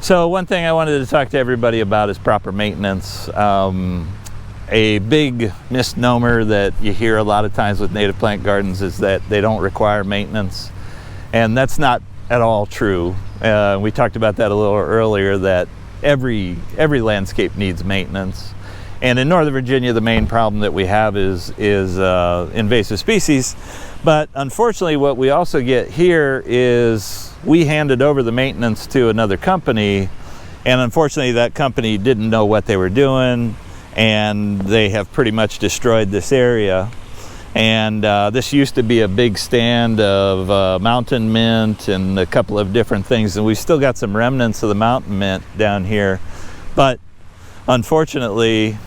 So one thing I wanted to talk to everybody about is proper maintenance. A big misnomer that you hear a lot of times with native plant gardens is that they don't require maintenance, and that's not at all true. We talked about that a little earlier, that every landscape needs maintenance. And in Northern Virginia, the main problem that we have is invasive species. But unfortunately, what we also get here is we handed over the maintenance to another company, and unfortunately that company didn't know what they were doing, and they have pretty much destroyed this area. And this used to be a big stand of mountain mint and a couple of different things, and we've still got some remnants of the mountain mint down here, but unfortunately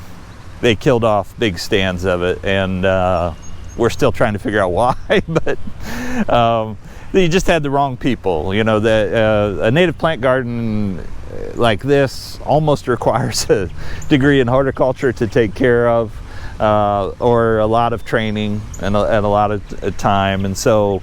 they killed off big stands of it, and we're still trying to figure out why. But you just had the wrong people. You know, a native plant garden like this almost requires a degree in horticulture to take care of, or a lot of training and a lot of time. And so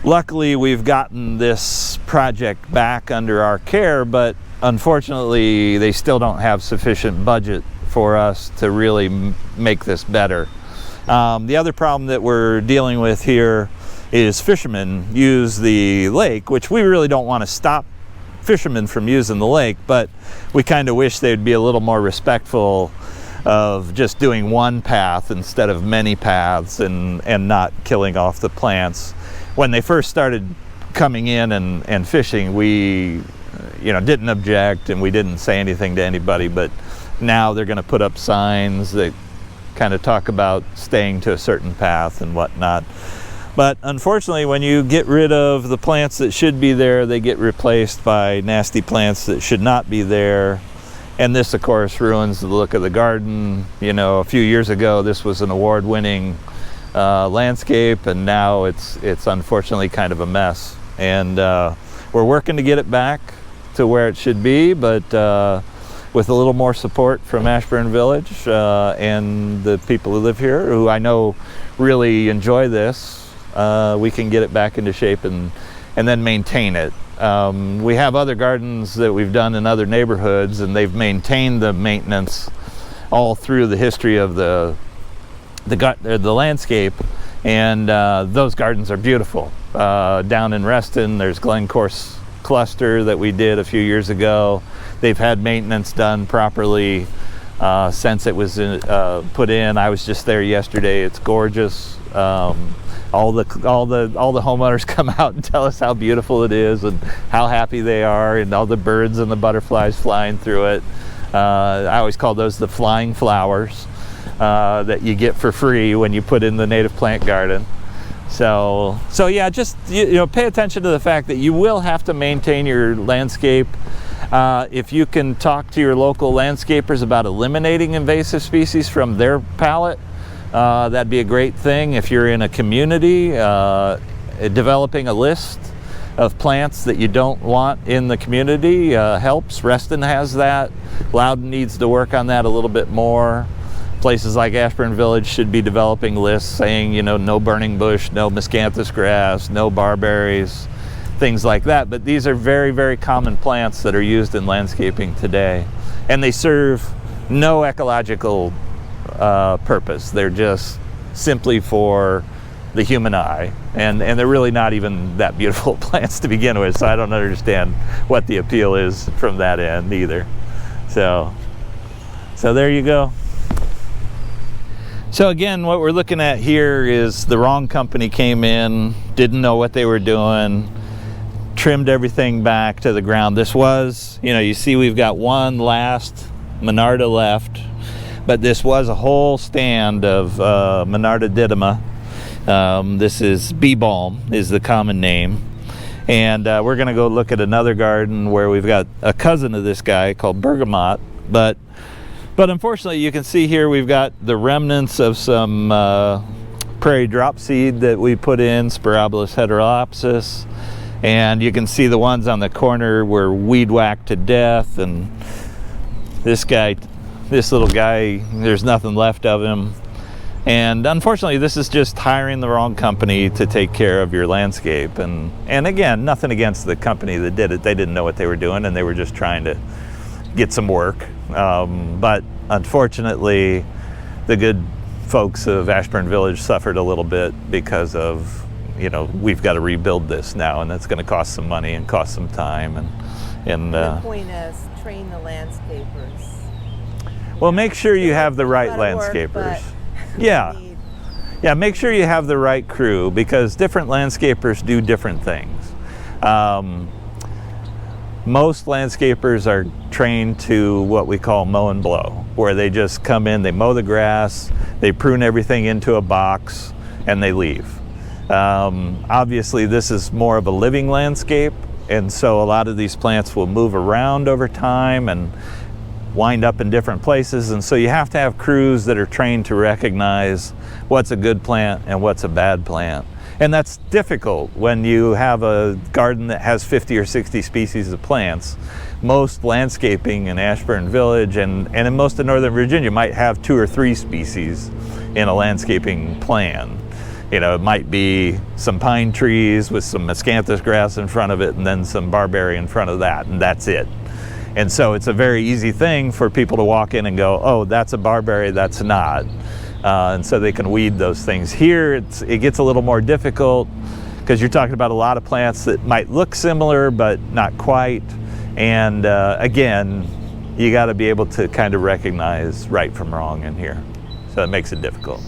luckily we've gotten this project back under our care, but unfortunately they still don't have sufficient budget for us to really make this better. The other problem that we're dealing with here is fishermen use the lake, which we really don't want to stop fishermen from using the lake, but we kind of wish they'd be a little more respectful of just doing one path instead of many paths, and not killing off the plants. When they first started coming in and fishing, we didn't object and we didn't say anything to anybody, but now they're going to put up signs that kind of talk about staying to a certain path and whatnot. But unfortunately, when you get rid of the plants that should be there, they get replaced by nasty plants that should not be there. And this, of course, ruins the look of the garden. You know, a few years ago, this was an award-winning landscape, and now it's unfortunately kind of a mess. And we're working to get it back to where it should be, but with a little more support from Ashburn Village and the people who live here, who I know really enjoy this, we can get it back into shape and then maintain it. We have other gardens that we've done in other neighborhoods, and they've maintained the maintenance all through the history of the landscape, and those gardens are beautiful. Down in Reston, there's Glencore's cluster that we did a few years ago. They've had maintenance done properly since it was put in. I was just there yesterday. It's gorgeous. All the homeowners come out and tell us how beautiful it is and how happy they are, and all the birds and the butterflies flying through it. I always call those the flying flowers that you get for free when you put in the native plant garden. So yeah, just pay attention to the fact that you will have to maintain your landscape. If you can talk to your local landscapers about eliminating invasive species from their palette, that'd be a great thing. If you're in a community, developing a list of plants that you don't want in the community helps. Reston has that. Loudon needs to work on that a little bit more. Places like Ashburn Village should be developing lists saying, no burning bush, no miscanthus grass, no barberries, things like that. But these are very, very common plants that are used in landscaping today, and they serve no ecological purpose. They're just simply for the human eye, and they're really not even that beautiful plants to begin with, so I don't understand what the appeal is from that end either. So there you go. So again, what we're looking at here is the wrong company came in, didn't know what they were doing, trimmed everything back to the ground. This was, you see we've got one last Monarda left, but this was a whole stand of Monarda didyma. This is bee balm is the common name. And we're gonna go look at another garden where we've got a cousin of this guy called bergamot, but unfortunately you can see here we've got the remnants of some prairie drop seed that we put in, Spirabolus heteropsis, and you can see the ones on the corner were weed whacked to death, and this little guy, there's nothing left of him. And unfortunately, this is just hiring the wrong company to take care of your landscape. And again, nothing against the company that did it. They didn't know what they were doing, and they were just trying to get some work. But unfortunately, the good folks of Ashburn Village suffered a little bit because of, you know, we've got to rebuild this now, and that's going to cost some money and cost some time. And the point is, train the landscapers. Well, make sure you have the right landscapers. Yeah. Yeah, make sure you have the right crew, because different landscapers do different things. Most landscapers are trained to what we call mow and blow, where they just come in, they mow the grass, they prune everything into a box, and they leave. Obviously, this is more of a living landscape, and so a lot of these plants will move around over time and wind up in different places, and so you have to have crews that are trained to recognize what's a good plant and what's a bad plant. And that's difficult when you have a garden that has 50 or 60 species of plants. Most landscaping in Ashburn Village and in most of Northern Virginia might have 2 or 3 species in a landscaping plan. You know, it might be some pine trees with some miscanthus grass in front of it, and then some barberry in front of that, and that's it. And so it's a very easy thing for people to walk in and go, oh, that's a barberry, that's not. And so they can weed those things. Here, it gets a little more difficult because you're talking about a lot of plants that might look similar, but not quite. And again, you got to be able to kind of recognize right from wrong in here. So it makes it difficult.